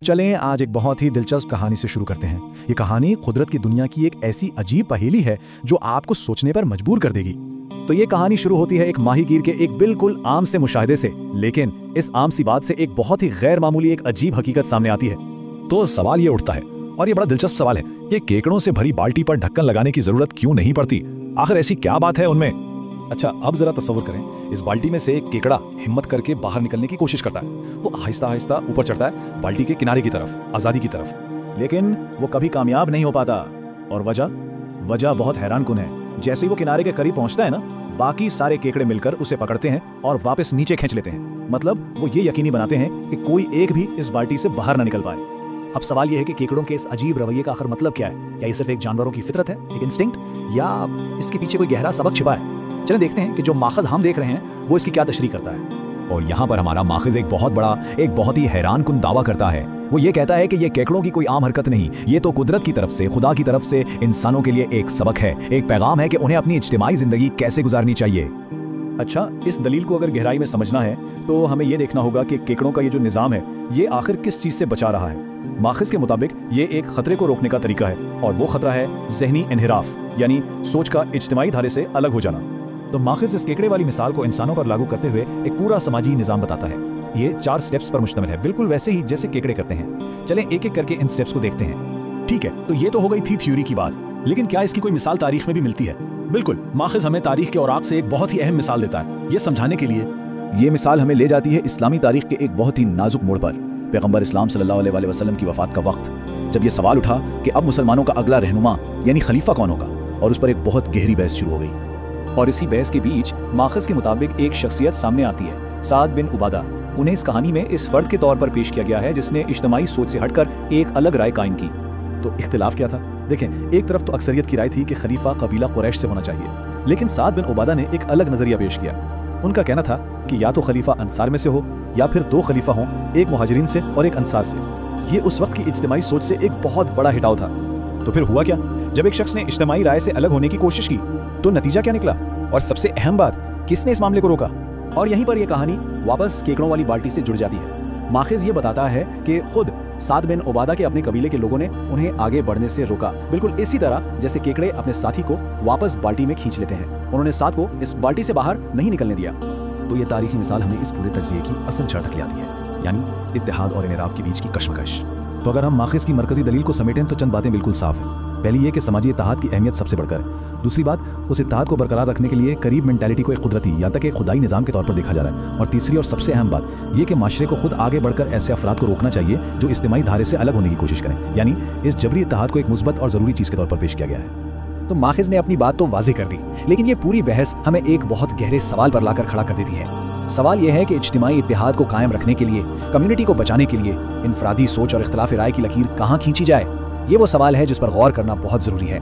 चलें आज एक बहुत ही दिलचस्प कहानी से शुरू करते हैं। ये कहानी कुदरत की दुनिया की एक ऐसी अजीब पहेली है जो आपको सोचने पर मजबूर कर देगी। तो ये कहानी शुरू होती है एक माहीगीर के एक बिल्कुल आम से मुशाहिदे से, लेकिन इस आम सी बात से एक बहुत ही गैर मामूली एक अजीब हकीकत सामने आती है। तो सवाल ये उठता है, और ये बड़ा दिलचस्प सवाल है, ये केकड़ों से भरी बाल्टी पर ढक्कन लगाने की जरूरत क्यों नहीं पड़ती? आखिर ऐसी क्या बात है उनमें? अच्छा, अब जरा तस्वुर करें, इस बाल्टी में से एक केकड़ा हिम्मत करके बाहर निकलने की कोशिश करता है। वो आहिस्ता आहिस्ता ऊपर चढ़ता है बाल्टी के किनारे की तरफ, आजादी की तरफ, लेकिन वो कभी कामयाब नहीं हो पाता। और वजह बहुत हैरानकुन है। जैसे ही वो किनारे के करीब पहुंचता है ना, बाकी सारे केकड़े मिलकर उसे पकड़ते हैं और वापस नीचे खींच लेते हैं। मतलब वो ये यकीनी बनाते हैं कि कोई एक भी इस बाल्टी से बाहर ना निकल पाए। अब सवाल यह है कि केकड़ों के इस अजीब रवैये का आखिर मतलब क्या है? क्या ये सिर्फ एक जानवरों की फितरत है, एक इंस्टिंक्ट, या इसके पीछे कोई गहरा सबक छिपा है? चलें देखते हैं कि जो माखज़ हम देख रहे हैं वो इसकी क्या तशरीह करता है। और यहाँ पर हमारा माखज़ एक बहुत ही हैरानकुन दावा करता है। वो ये कहता है कि ये केकड़ों की कोई आम हरकत नहीं, ये तो कुदरत की तरफ से, खुदा की तरफ से इंसानों के लिए एक सबक है, एक पैगाम है कि उन्हें अपनी इज्तिमाई जिंदगी कैसे गुजारनी चाहिए। अच्छा, इस दलील को अगर गहराई में समझना है तो हमें ये देखना होगा कि केकड़ों का ये जो निज़ाम है ये आखिर किस चीज़ से बचा रहा है। माखज़ के मुताबिक ये एक खतरे को रोकने का तरीका है, और वो खतरा है ज़हनी इन्हिराफ, यानी सोच का इज्तिमाई धारे से अलग हो जाना। तो माखज़ इस केकड़े वाली मिसाल को इंसानों पर लागू करते हुए एक पूरा समाजी निज़ाम बताता है। ये 4 स्टेप्स पर मुश्तमिल है, बिल्कुल वैसे ही जैसे केकड़े करते हैं। चलें एक एक करके इन स्टेप्स को देखते हैं। ठीक है, तो ये तो हो गई थी थ्योरी की बात, लेकिन क्या इसकी कोई मिसाल तारीख में भी मिलती है? बिल्कुल, माखज़ हमें तारीख के औराक से एक बहुत ही अहम मिसाल देता है। ये समझाने के लिए ये मिसाल हमें ले जाती है इस्लामी तारीख के एक बहुत ही नाजुक मोड़ पर, पैगंबर इस्लाम सल्लल्लाहु अलैहि वसल्लम की वफ़ात का वक्त, जब ये सवाल उठा कि अब मुसलमानों का अगला रहनुमा यानी खलीफा कौन होगा, और उस पर एक बहुत गहरी बहस शुरू हो गई। और इसी बहस के बीच माखज़ के मुताबिक एक शख्सियत सामने आती है, साद बिन उबादा। उन्हें इस कहानी में इस फर्द के तौर पर पेश किया गया है जिसने इज्तिमाई सोच से हटकर एक अलग राय कायम की। तो इख्तिलाफ क्या था? देखें, एक तरफ तो अक्सरियत की राय थी कि खलीफा कबीला कुरैश से होना चाहिए, लेकिन साद बिन उबादा ने एक अलग नजरिया पेश किया। उनका कहना था कि या तो खलीफा अंसार में से हो, या फिर 2 खलीफा हों, एक मुहाजिरीन से और एक अंसार से। ये उस वक्त की इज्तिमाई सोच से एक बहुत बड़ा हिटाव था। तो फिर हुआ क्या? जब एक शख्स ने इज्तिमाई राय से अलग होने की कोशिश की तो नतीजा क्या निकला? और सबसे अहम बात, किसने इस मामले को रोका? और यहीं पर यह कहानी वापस केकड़ों वाली बाल्टी से जुड़ जाती है। माखज़ ये बताता है कि खुद साद बिन उबादा के अपने कबीले के लोगों ने उन्हें आगे बढ़ने से रोका, बिल्कुल इसी तरह जैसे केकड़े अपने साथी को वापस बाल्टी में खींच लेते हैं। उन्होंने साद को इस बाल्टी से बाहर नहीं निकलने दिया। तो ये तारीखी मिसाल हमें इस पूरे तज्ज़िये की असल जड़ तक ले आती है, यानी इत्तेहाद और इन्हिराफ के बीच की कश्मकश। तो अगर हम माखज़ की मरकज़ी दलील को समेटें तो चंद बातें बिल्कुल साफ हैं। पहली ये कि समाजी इत्तेहाद की अहमियत सबसे बढ़कर। दूसरी बात, उस इत्तेहाद को बरकरार रखने के लिए करीब मेंटालिटी को एक कुदरती या तक एक खुदाई निज़ाम के तौर पर देखा जा रहा है। और तीसरी और सबसे अहम बात ये कि माशरे को खुद आगे बढ़कर ऐसे अफराद को रोकना चाहिए जो इज्तिमाई धारे से अलग होने की कोशिश करें, यानी इस जबरी इत्तेहाद को एक मुस्बत और ज़रूरी चीज़ के तौर पर पेश किया गया है। तो माखज़ ने अपनी बात तो वाज़ेह कर दी, लेकिन ये पूरी बहस हमें एक बहुत गहरे सवाल पर लाकर खड़ा कर देती है। सवाल यह है कि इज्तिमाई इत्तेहाद को कायम रखने के लिए, कम्युनिटी को बचाने के लिए इनफरादी सोच और इख्तिलाफ राय की लकीर कहाँ खींची जाए? ये वो सवाल है जिस पर गौर करना बहुत ज़रूरी है।